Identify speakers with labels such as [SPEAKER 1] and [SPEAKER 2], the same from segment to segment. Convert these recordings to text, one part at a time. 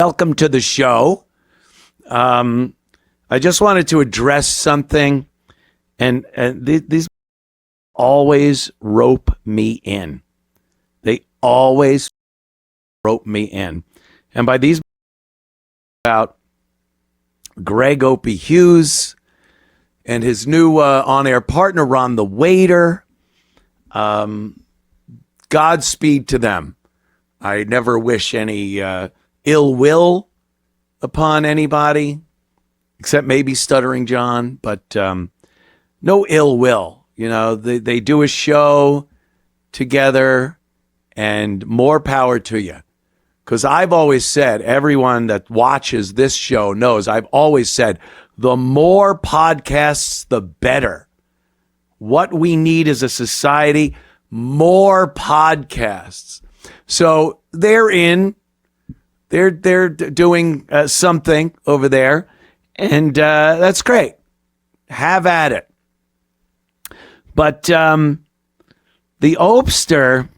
[SPEAKER 1] Welcome to the show. I just wanted to address something, and these always rope me in. They always rope me in. And by these, about Greg Opie Hughes and his new on-air partner, Ron the Waiter. Godspeed to them. I never wish any ill will upon anybody, except maybe Stuttering John, but no ill will. You know, they do a show together, and more power to you. Because I've always said, everyone that watches this show knows, I've always said, the more podcasts, the better. What we need as a society, more podcasts. So they're doing something over there, and that's great. Have at it. But the Opester,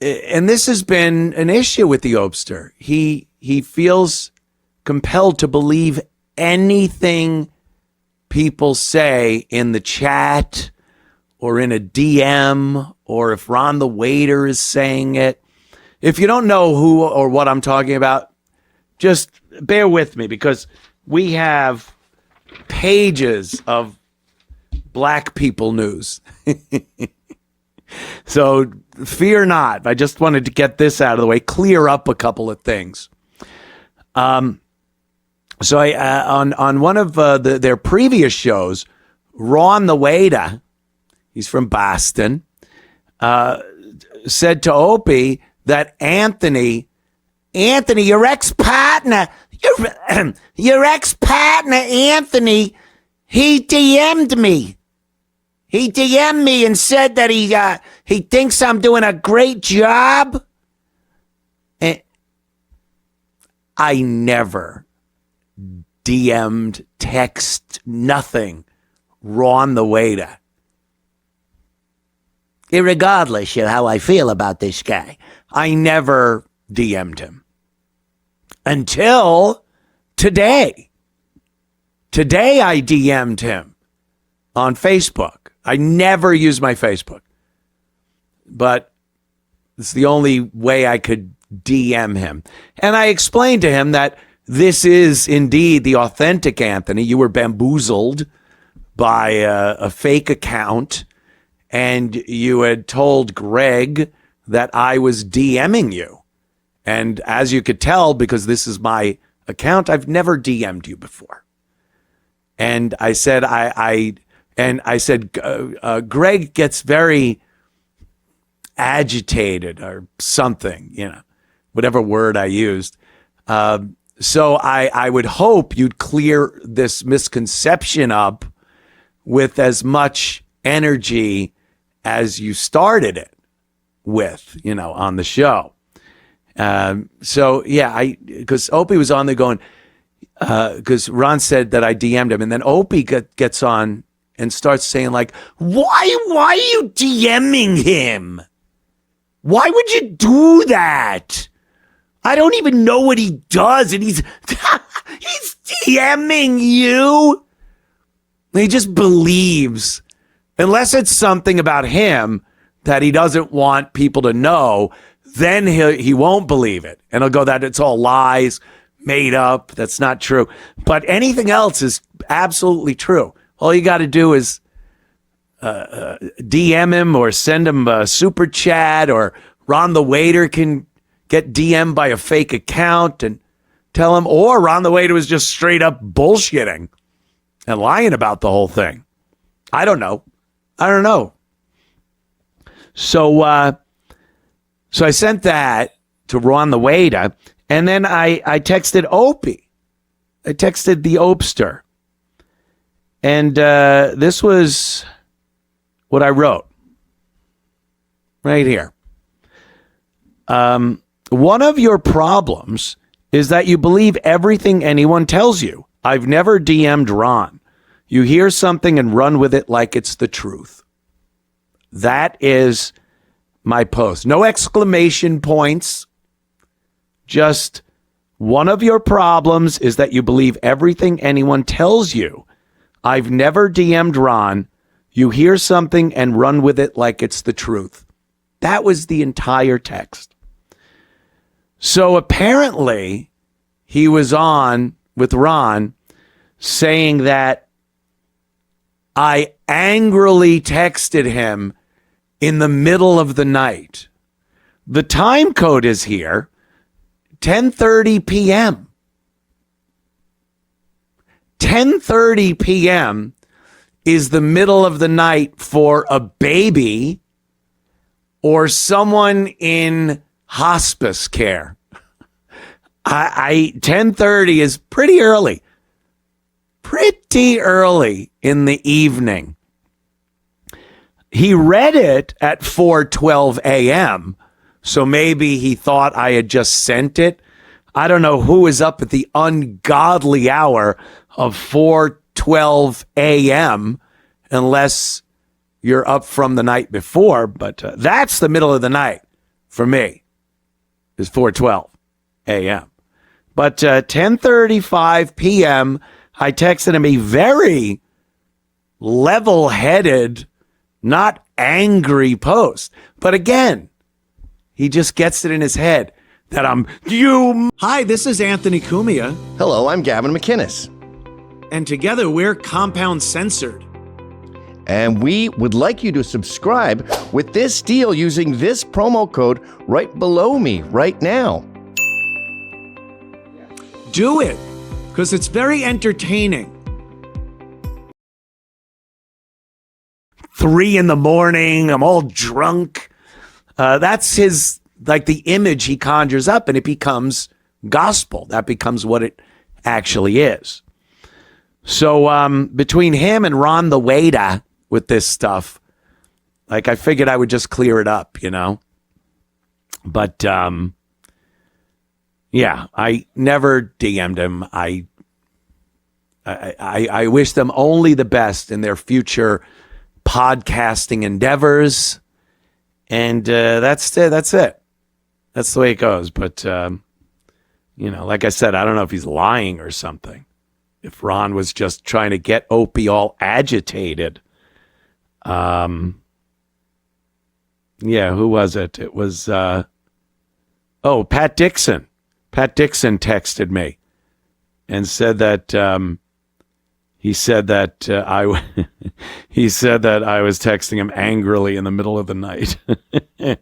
[SPEAKER 1] and this has been an issue with the Opester. He feels compelled to believe anything people say in the chat or in a DM, or if Ron the Waiter is saying it. If you don't know who or what I'm talking about, just bear with me, because we have pages of black people news. So fear not. I just wanted to get this out of the way, clear up a couple of things. So I on one of their previous shows, Ron the Waiter, he's from Boston, said to Opie that Anthony, your ex-partner, your ex-partner, Anthony, he DM'd me. He DM'd me and said that he thinks I'm doing a great job. And I never DM'd, text, nothing, Ron the Waiter. Irregardless of how I feel about this guy, I never DM'd him. Until today. Today I DM'd him on Facebook. I never use my Facebook. But it's the only way I could DM him. And I explained to him that this is indeed the authentic Anthony. You were bamboozled by a fake account, and you had told Greg that I was DMing you. And as you could tell, because this is my account, I've never DM'd you before. And I said, Greg gets very agitated or something, you know, whatever word I used. So I would hope you'd clear this misconception up with as much energy as you started it with, you know, on the show. So yeah, because Opie was on there going, because Ron said that I DM'd him, and then Opie gets on and starts saying like, why are you DMing him? Why would you do that? I don't even know what he does, and he's DMing you. He just believes, unless it's something about him that he doesn't want people to know, then he won't believe it. And he'll go that it's all lies, made up, that's not true. But anything else is absolutely true. All you got to do is DM him or send him a super chat, or Ron the Waiter can get DM'd by a fake account and tell him, or Ron the Waiter was just straight up bullshitting and lying about the whole thing. I don't know. So I sent that to Ron the Waiter, and then I texted Opie. I texted the Opester. And this was what I wrote right here. One of your problems is that you believe everything anyone tells you. I've never DM'd Ron. You hear something and run with it like it's the truth. That is my post. No exclamation points. Just One of your problems is that you believe everything anyone tells you. I've never DM'd Ron. You hear something and run with it like it's the truth. That was the entire text. So apparently he was on with Ron saying that I angrily texted him in the middle of the night. The time code is here, 10:30 p.m. 10:30 p.m. is the middle of the night for a baby or someone in hospice care. 10:30 is pretty early in the evening. He read it at 4:12 a.m., so maybe he thought I had just sent it. I don't know who is up at the ungodly hour of 4:12 a.m. unless you're up from the night before, but that's the middle of the night for me, is 4:12 a.m. But 10:35 p.m., I texted him a very level-headed, not angry post. But again, he just gets it in his head that I'm you. Hi, this is Anthony Cumia.
[SPEAKER 2] Hello, I'm Gavin McInnes.
[SPEAKER 1] And together we're Compound Censored.
[SPEAKER 2] And we would like you to subscribe with this deal using this promo code right below me right now.
[SPEAKER 1] Do it, because it's very entertaining. 3 a.m, I'm all drunk. That's his, like the image he conjures up, and it becomes gospel. That becomes what it actually is. So between him and Ron the waiter with this stuff, like I figured I would just clear it up, you know. But yeah, I never DM'd him. I wish them only the best in their future podcasting endeavors. And that's it. That's the way it goes. But, you know, like I said, I don't know if he's lying or something. If Ron was just trying to get Opie all agitated. Yeah, who was it? It was, Pat Dixon. Pat Dixon texted me and said that he said that I was texting him angrily in the middle of the night. Let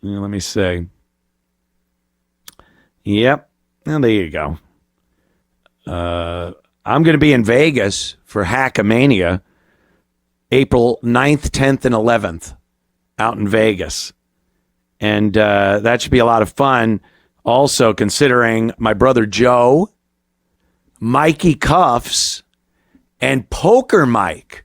[SPEAKER 1] me see. Yep. Well, there you go. I'm going to be in Vegas for Hackamania, April 9th, 10th, and 11th, out in Vegas. And that should be a lot of fun. Also, considering my brother Joe, Mikey Cuffs, and Poker Mike.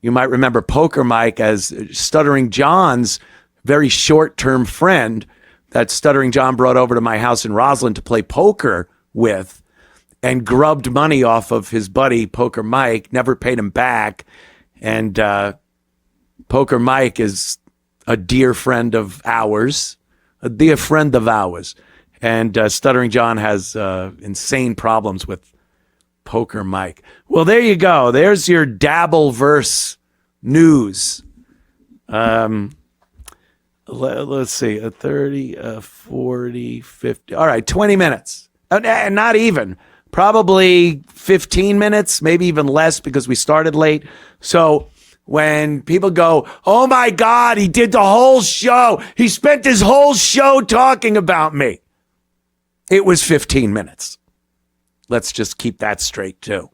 [SPEAKER 1] You might remember Poker Mike as Stuttering John's very short-term friend that Stuttering John brought over to my house in Roslyn to play poker with and grubbed money off of his buddy, Poker Mike, never paid him back. And Poker Mike is a dear friend of ours, And Stuttering John has insane problems with Poker Mike. Well, there you go. There's your Dabbleverse news. Let's see, 30, 40, 50. All right, 20 minutes. Not even. Probably 15 minutes, maybe even less because we started late. So when people go, oh my God, he did the whole show. He spent his whole show talking about me. It was 15 minutes. Let's just keep that straight too.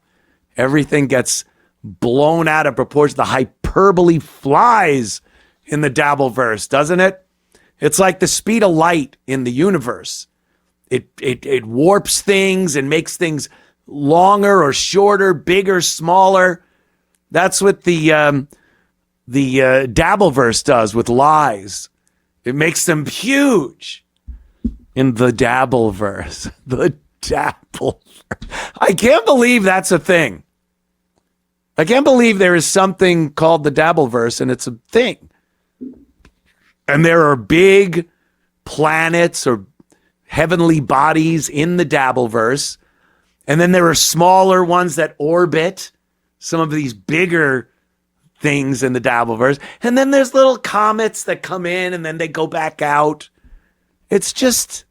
[SPEAKER 1] Everything gets blown out of proportion. The hyperbole flies in the Dabbleverse, doesn't it? It's like the speed of light in the universe. It warps things and makes things longer or shorter, bigger, smaller. That's what the Dabbleverse does with lies. It makes them huge in the Dabbleverse. The Dabbleverse. I can't believe that's a thing. I can't believe there is something called the Dabbleverse and it's a thing. And there are big planets or heavenly bodies in the Dabbleverse. And then there are smaller ones that orbit some of these bigger things in the Dabbleverse. And then there's little comets that come in and then they go back out. It's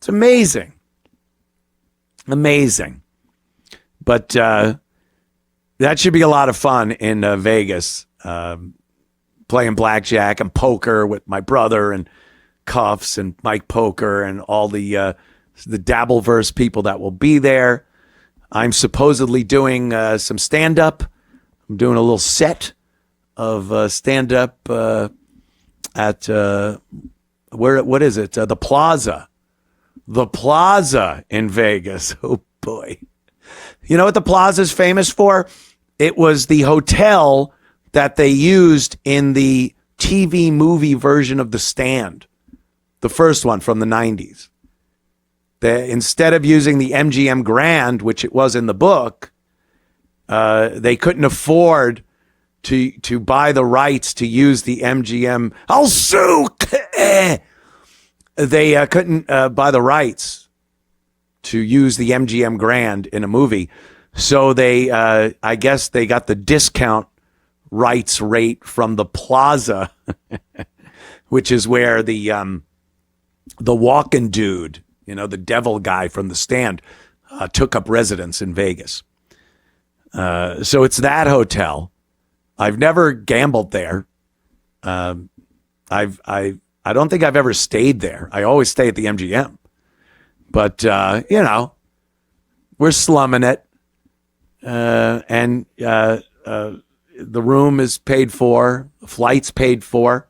[SPEAKER 1] amazing. Amazing. But that should be a lot of fun in Vegas, playing blackjack and poker with my brother and Cuffs and Mike Poker and all the Dabbleverse people that will be there. I'm supposedly doing some stand-up. I'm doing a little set of stand-up at what is it? The Plaza. The Plaza in Vegas. Oh, boy. You know what the Plaza is famous for? It was the hotel that they used in the TV movie version of The Stand, the first one from the 90s. Instead of using the MGM Grand, which it was in the book, they couldn't afford to buy the rights to use the MGM. I'll sue! They couldn't buy the rights to use the MGM Grand in a movie. So they, I guess they got the discount rights rate from the Plaza, which is where the walking dude, the devil guy from The Stand, took up residence in Vegas. So it's that hotel. I've never gambled there. I don't think I've ever stayed there. I always stay at the MGM. But, we're slumming it. And the room is paid for. The flight's paid for.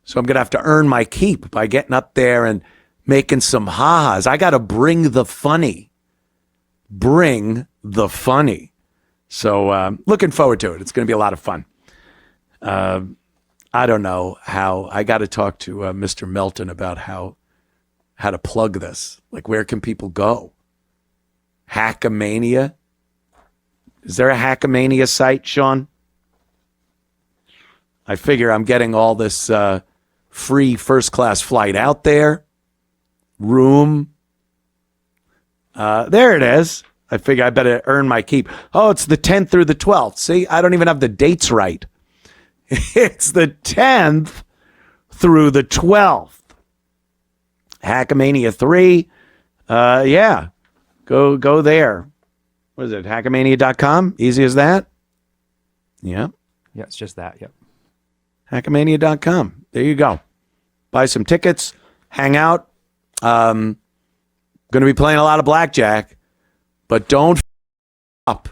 [SPEAKER 1] So I'm going to have to earn my keep by getting up there and making some ha-has. I got to bring the funny. Bring the funny. So looking forward to it. It's going to be a lot of fun. I don't know how. I got to talk to Mr. Melton about how to plug this. Like, where can people go? Hackamania? Is there a Hackamania site, Sean? I figure I'm getting all this free first-class flight out there. Room. There it is. I figure I better earn my keep. Oh, it's the 10th through the 12th. See, I don't even have the dates right. It's the 10th through the 12th. Hackamania 3. Yeah. Go there. What is it? Hackamania.com? Easy as that? Yeah.
[SPEAKER 3] Yeah, it's just that. Yep.
[SPEAKER 1] Hackamania.com. There you go. Buy some tickets. Hang out. Going to be playing a lot of blackjack. But don't up.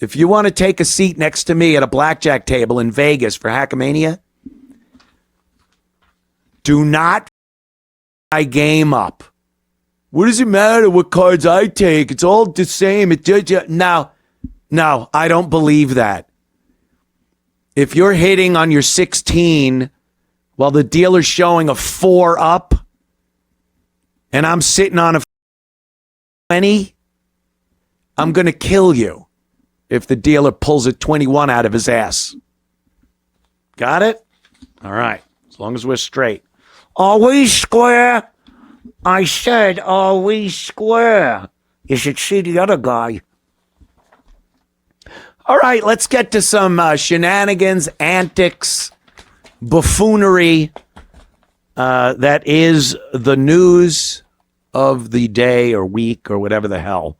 [SPEAKER 1] If you want to take a seat next to me at a blackjack table in Vegas for Hackamania, do not my game up. What does it matter what cards I take? It's all the same. No, I don't believe that. If you're hitting on your 16 while the dealer's showing a 4 up and I'm sitting on a 20, I'm going to kill you if the dealer pulls a 21 out of his ass. Got it? All right. As long as we're straight. Are we square? I said, are we square? You should see the other guy. All right, let's get to some shenanigans, antics, buffoonery. That is the news of the day or week or whatever the hell.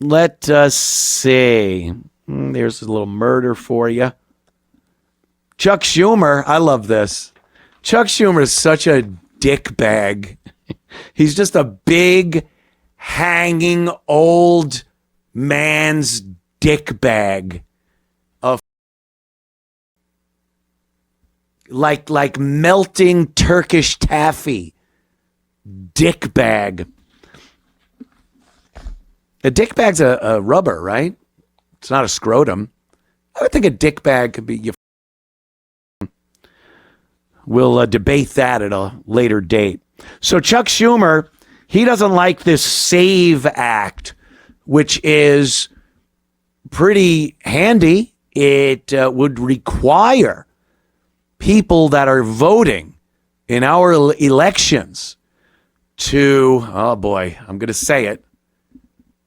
[SPEAKER 1] Let us see. There's a little murder for you. Chuck Schumer, I love this. Chuck Schumer is such a dickbag. He's just a big, hanging, old man's dickbag. Like melting Turkish taffy. Dickbag. A dickbag's a rubber, right? It's not a scrotum. I would think a dickbag could be your. We'll debate that at a later date. So Chuck Schumer, he doesn't like this SAVE Act, which is pretty handy. It would require people that are voting in our elections to, oh boy, I'm going to say it,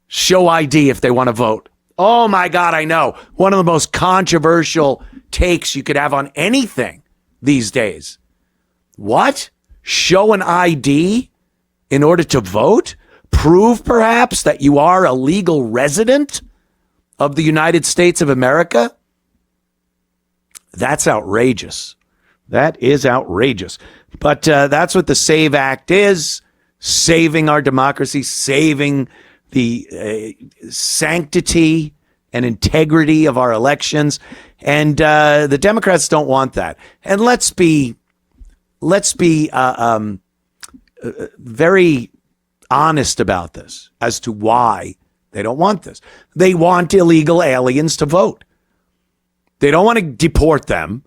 [SPEAKER 1] show ID if they want to vote. Oh my God, I know. One of the most controversial takes you could have on anything these days. What? Show an ID in order to vote? Prove perhaps that you are a legal resident of the United States of America? That's outrageous. That is outrageous. But that's what the SAVE Act is, saving our democracy, saving the sanctity and integrity of our elections. And the Democrats don't want that. And let's be very honest about this as to why they don't want this. They want illegal aliens to vote. They don't want to deport them.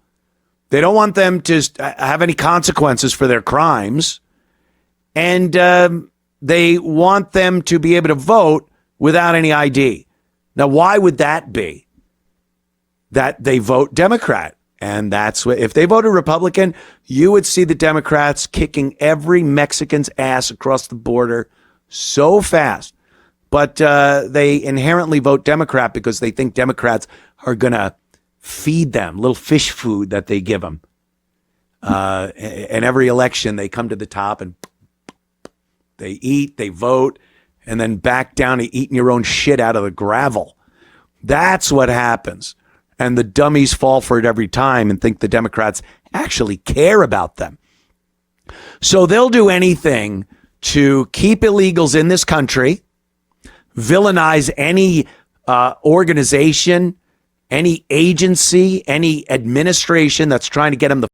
[SPEAKER 1] They don't want them to have any consequences for their crimes. And they want them to be able to vote without any ID. Now, why would that be? That they vote Democrat. And that's what, if they voted Republican, you would see the Democrats kicking every Mexican's ass across the border so fast. But they inherently vote Democrat because they think Democrats are going to feed them little fish food that they give them. And every election, they come to the top and they eat, they vote, and then back down to eating your own shit out of the gravel. That's what happens. And the dummies fall for it every time and think the Democrats actually care about them. So they'll do anything to keep illegals in this country, villainize any organization, any agency, any administration that's trying to get them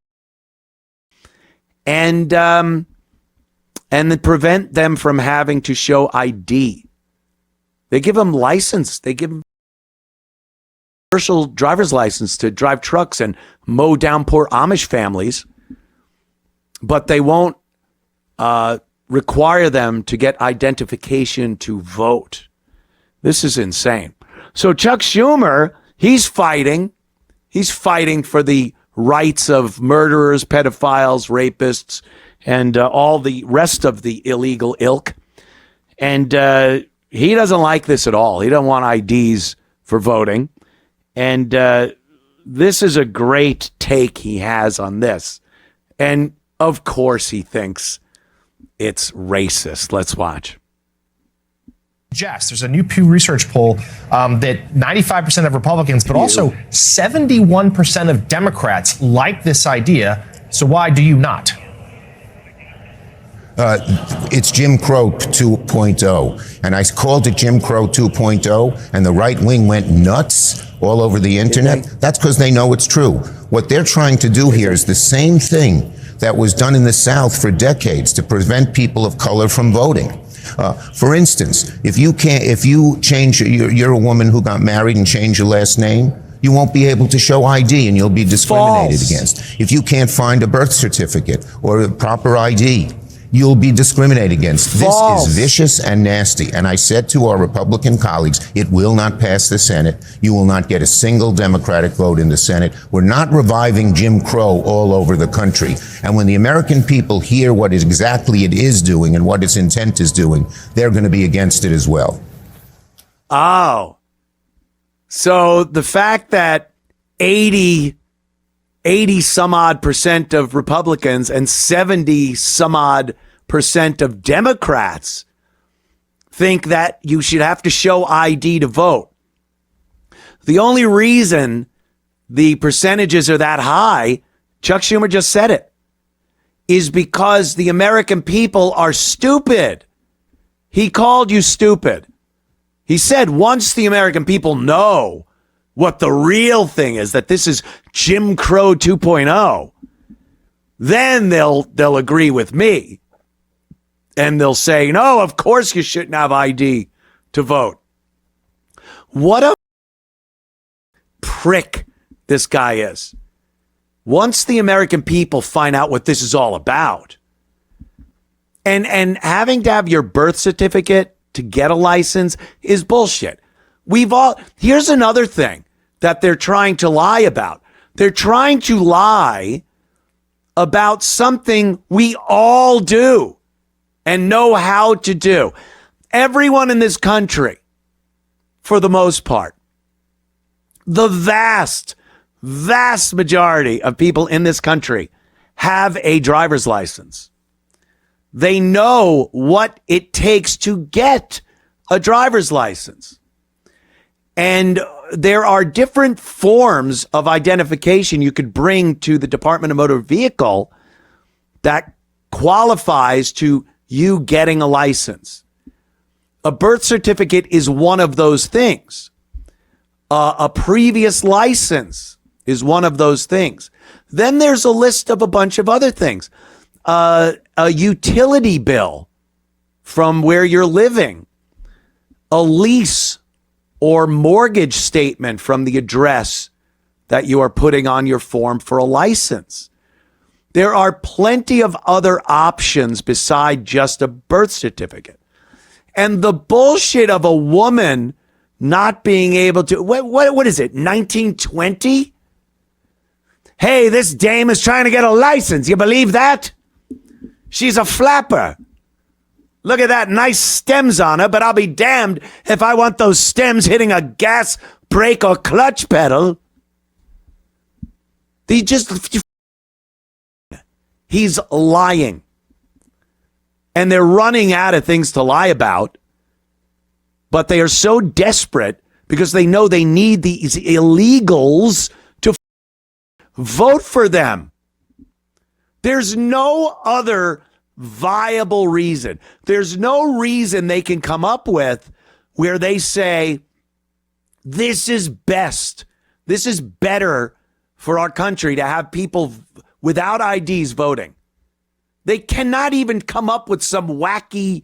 [SPEAKER 1] and then prevent them from having to show ID. They give them license. They give them commercial driver's license to drive trucks and mow down poor Amish families, but they won't require them to get identification to vote. This is insane. So Chuck Schumer, he's fighting for the rights of murderers, pedophiles, rapists, and all the rest of the illegal ilk. And he doesn't like this at all. He doesn't want IDs for voting. And this is a great take he has on this. And of course he thinks it's racist. Let's watch.
[SPEAKER 3] Jess, there's a new Pew Research poll that 95% of Republicans, but also 71% of Democrats like this idea. So why do you not?
[SPEAKER 4] It's Jim Crow 2.0, and I called it Jim Crow 2.0, and the right wing went nuts all over the internet. That's because they know it's true. What they're trying to do here is the same thing that was done in the South for decades to prevent people of color from voting. For instance, if you change, you're a woman who got married and changed your last name, you won't be able to show ID and you'll be discriminated against. If you can't find a birth certificate or a proper ID, you'll be discriminated against. This is vicious and nasty. And I said to our Republican colleagues, it will not pass the Senate. You will not get a single Democratic vote in the Senate. We're not reviving Jim Crow all over the country. And when the American people hear what exactly it is doing and what its intent is doing, they're going to be against it as well.
[SPEAKER 1] Oh. So the fact that 80 some odd percent of Republicans and 70 some odd percent of Democrats think that you should have to show ID to vote. The only reason the percentages are that high, Chuck Schumer just said it, is because the American people are stupid. He called you stupid. He said once the American people know what the real thing is, that this is Jim Crow 2.0, then they'll agree with me. And they'll say, no, of course you shouldn't have ID to vote. What a prick this guy is. Once the American people find out what this is all about, and having to have your birth certificate to get a license is bullshit. Here's another thing that they're trying to lie about. They're trying to lie about something we all do and know how to do. Everyone in this country, for the most part, the vast majority of people in this country have a driver's license. They know what it takes to get a driver's license. And there are different forms of identification you could bring to the Department of Motor Vehicle that qualifies to you getting a license. A birth certificate is one of those things. A previous license is one of those things. Then there's a list of a bunch of other things. A utility bill from where you're living. A lease or mortgage statement from the address that you are putting on your form for a license. There are plenty of other options beside just a birth certificate. And the bullshit of a woman not being able to, what is it, 1920? Hey, this dame is trying to get a license. You believe that? She's a flapper. Look at that, nice stems on her, but I'll be damned if I want those stems hitting a gas, brake, or clutch pedal. He's lying. And they're running out of things to lie about, but they are so desperate because they know they need these illegals to vote for them. There's no other viable reason. There's no reason they can come up with where they say, this is best. This is better for our country to have people without IDs voting. They cannot even come up with some wacky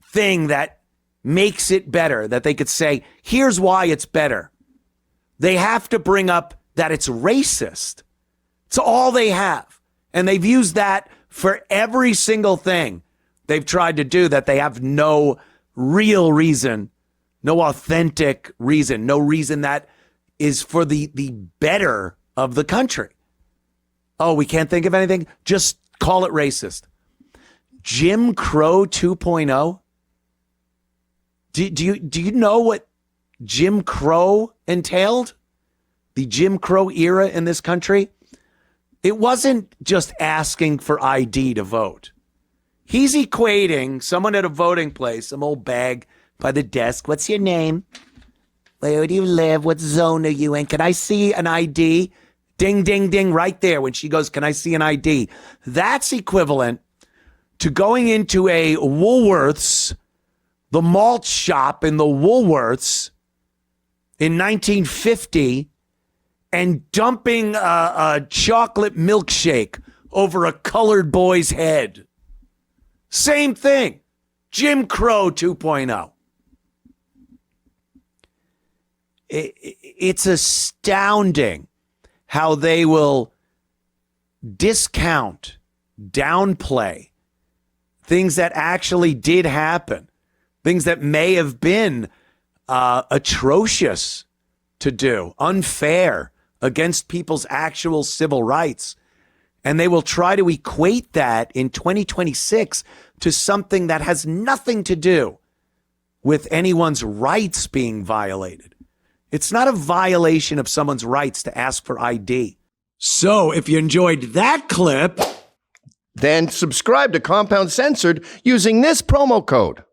[SPEAKER 1] thing that makes it better, that they could say, here's why it's better. They have to bring up that it's racist. It's all they have. And they've used that for every single thing they've tried to do that they have no real reason, no authentic reason, no reason that is for the better of the country. Oh, we can't think of anything? Just call it racist. Jim Crow 2.0? Do you know what Jim Crow entailed? The Jim Crow era in this country? It wasn't just asking for ID to vote. He's equating someone at a voting place, some old bag by the desk. What's your name? Where do you live? What zone are you in? Can I see an ID? Ding, ding, ding, right there when she goes, can I see an ID? That's equivalent to going into a Woolworths, the malt shop in the Woolworths in 1950 and dumping a chocolate milkshake over a colored boy's head. Same thing. Jim Crow 2.0. It's astounding how they will discount, downplay things that actually did happen, things that may have been atrocious to do, unfair, against people's actual civil rights. And they will try to equate that in 2026 to something that has nothing to do with anyone's rights being violated. It's not a violation of someone's rights to ask for ID. So if you enjoyed that clip,
[SPEAKER 2] then subscribe to Compound Censored using this promo code.